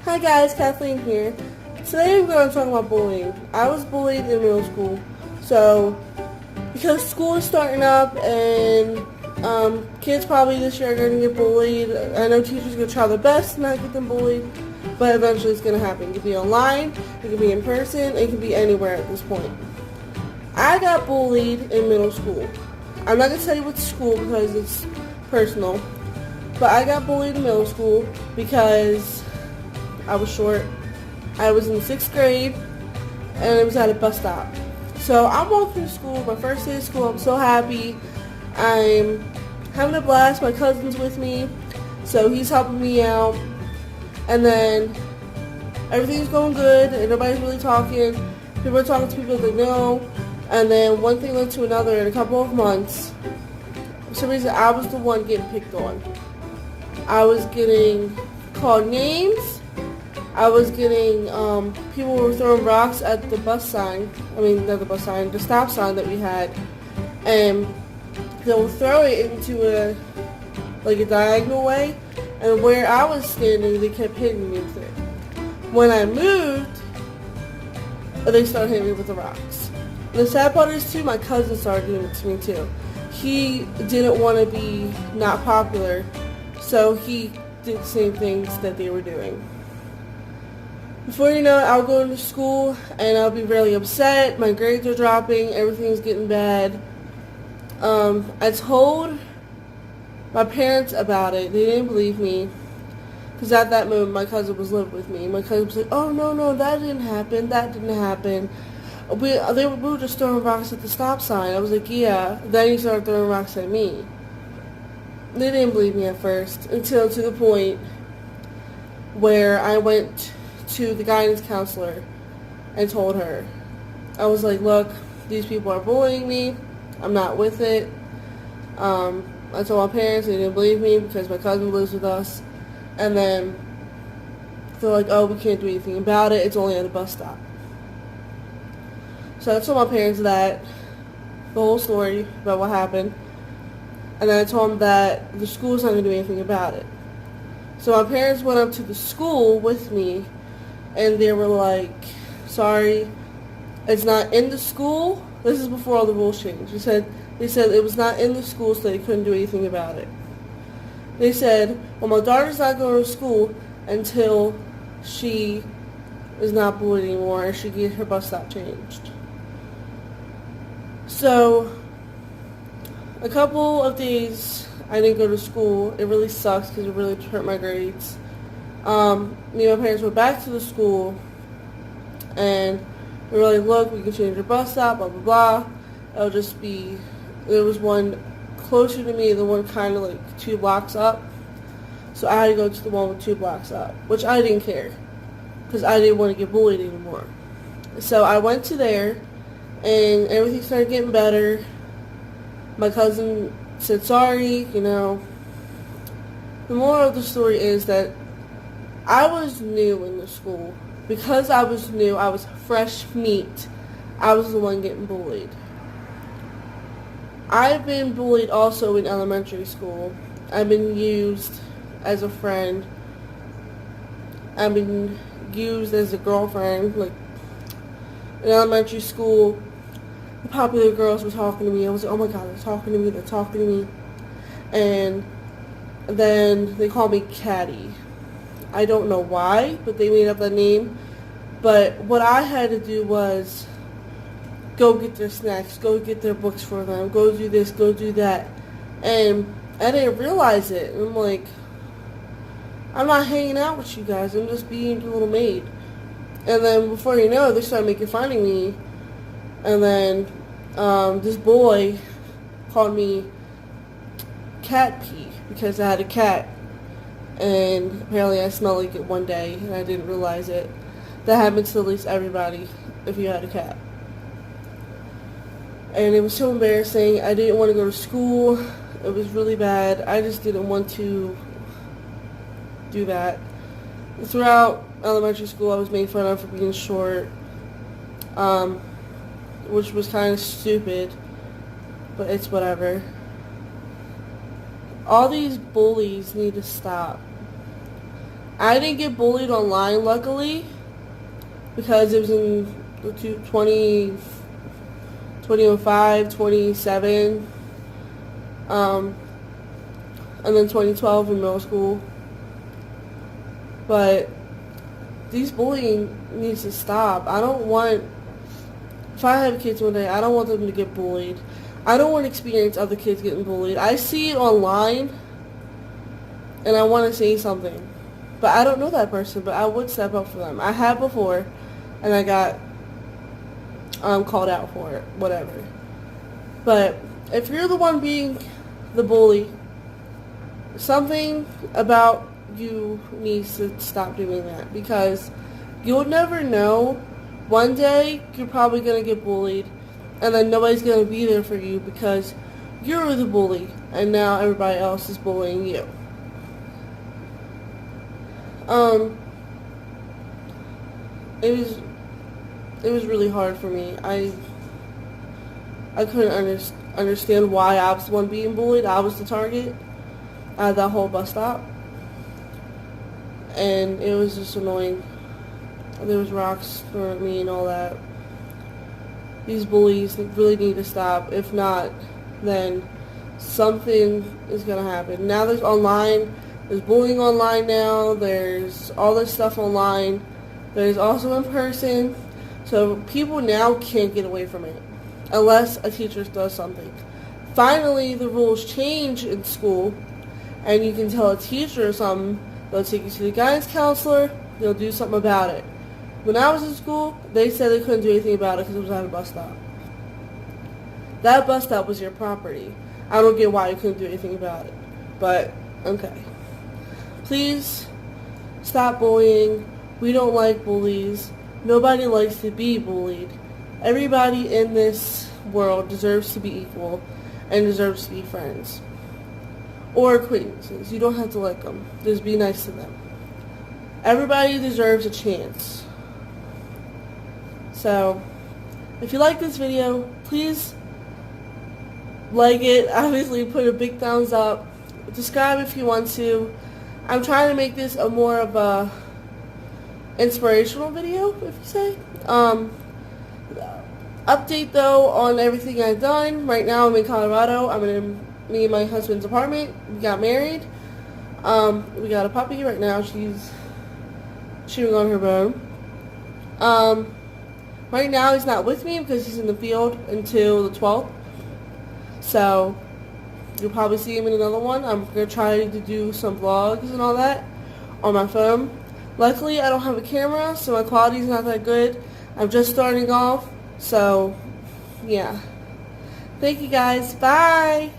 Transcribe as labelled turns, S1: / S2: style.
S1: Hi guys, Kathleen here. Today we're going to talk about bullying. I was bullied in middle school, so because school is starting up and kids probably this year are going to get bullied. I know teachers are going to try their best to not get them bullied, but eventually it's going to happen. It could be online, it could be in person, it could be anywhere at this point. I got bullied in middle school. I'm not going to tell you what school because it's personal, but I got bullied in middle school because I was short. I was in 6th grade, and it was at a bus stop. So I'm walking to school, my first day of school. I'm so happy. I'm having a blast. My cousin's with me, so he's helping me out. And then everything's going good, and nobody's really talking. People are talking to people they know. And then one thing led to another in a couple of months. For some reason, I was the one getting picked on. I was getting called names. I was getting, people were throwing rocks at the bus sign. I mean, not the bus sign, the stop sign that we had. And they'll throw it into a diagonal way. And where I was standing, they kept hitting me with it. When I moved, they started hitting me with the rocks. The sad part is, too, my cousin started doing it to me, too. He didn't want to be not popular, so he did the same things that they were doing. Before you know it, I'll go into school and I'll be really upset. My grades are dropping. Everything's getting bad. I told my parents about it. They didn't believe me. Because at that moment, my cousin was living with me. My cousin was like, oh, no, that didn't happen. That didn't happen. We were just throwing rocks at the stop sign. I was like, yeah. Then he started throwing rocks at me. They didn't believe me at first. Until to the point where I went to the guidance counselor and told her. I was like, look, these people are bullying me. I'm not with it. I told my parents. They didn't believe me because my cousin lives with us. And then they're like, oh, we can't do anything about it. It's only at a bus stop. So I told my parents that, the whole story about what happened. And then I told them that the school's not going to do anything about it. So my parents went up to the school with me, and they were like, sorry, it's not in the school. This is before all the rules changed. They said it was not in the school, so they couldn't do anything about it. They said, well, my daughter's not going to school until she is not bullied anymore and she gets her bus stop changed. So a couple of days I didn't go to school. It really sucks because it really hurt my grades. Me and my parents went back to the school and we were like, look, we can change your bus stop, blah, blah, blah. It'll just be, there was one closer to me, the one kind of like 2 blocks up. So I had to go to the one with 2 blocks up, which I didn't care because I didn't want to get bullied anymore. So I went to there and everything started getting better. My cousin said sorry, you know. The moral of the story is that I was new in the school. Because I was new, I was fresh meat. I was the one getting bullied. I've been bullied also in elementary school. I've been used as a friend. I've been used as a girlfriend. Like, in elementary school, the popular girls were talking to me. I was like, oh my god, they're talking to me. And then they called me Caddy. I don't know why, but they made up that name. But what I had to do was go get their snacks, go get their books for them, go do this, go do that. And I didn't realize it. And I'm like, I'm not hanging out with you guys. I'm just being your little maid. And then before you know it, they started making fun of me. And then this boy called me Cat Pee because I had a cat. And apparently I smelled like it one day and I didn't realize it. That happens to at least everybody if you had a cat. And it was so embarrassing. I didn't want to go to school. It was really bad. I just didn't want to do that. Throughout elementary school, I was made fun of for being short, which was kind of stupid, but it's whatever. All these bullies need to stop. I didn't get bullied online, luckily, because it was in 2005, 27, and then 2012 in middle school. But these bullying needs to stop. If I have kids one day, I don't want them to get bullied. I don't want to experience other kids getting bullied. I see it online, and I want to say something. But I don't know that person, but I would step up for them. I have before, and I got called out for it, whatever. But if you're the one being the bully, something about you needs to stop doing that, because you'll never know. One day you're probably going to get bullied, and then nobody's going to be there for you because you're the bully, and now everybody else is bullying you. It was really hard for me. I couldn't understand why I was the one being bullied. I was the target at that whole bus stop, and it was just annoying. There was rocks thrown at me and all that. These bullies really need to stop. If not, then something is going to happen. Now there's bullying online now. There's all this stuff online. There's also in person. So people now can't get away from it unless a teacher does something. Finally, the rules change in school, and you can tell a teacher or something. They'll take you to the guidance counselor. They'll do something about it. When I was in school, they said they couldn't do anything about it because it was at a bus stop. That bus stop was your property. I don't get why you couldn't do anything about it. But, okay. Please stop bullying. We don't like bullies. Nobody likes to be bullied. Everybody in this world deserves to be equal and deserves to be friends. Or acquaintances. You don't have to like them. Just be nice to them. Everybody deserves a chance. So, if you like this video, please like it. Obviously, put a big thumbs up. Subscribe if you want to. I'm trying to make this a more of a inspirational video, if you say. Update though on everything I've done. Right now I'm in Colorado. I'm in me and my husband's apartment. We got married. We got a puppy right now. She's chewing on her bone. Right now he's not with me because he's in the field until the 12th. So you'll probably see him in another one. I'm going to try to do some vlogs and all that on my phone. Luckily I don't have a camera, so my quality's not that good. I'm just starting off. So yeah. Thank you guys. Bye.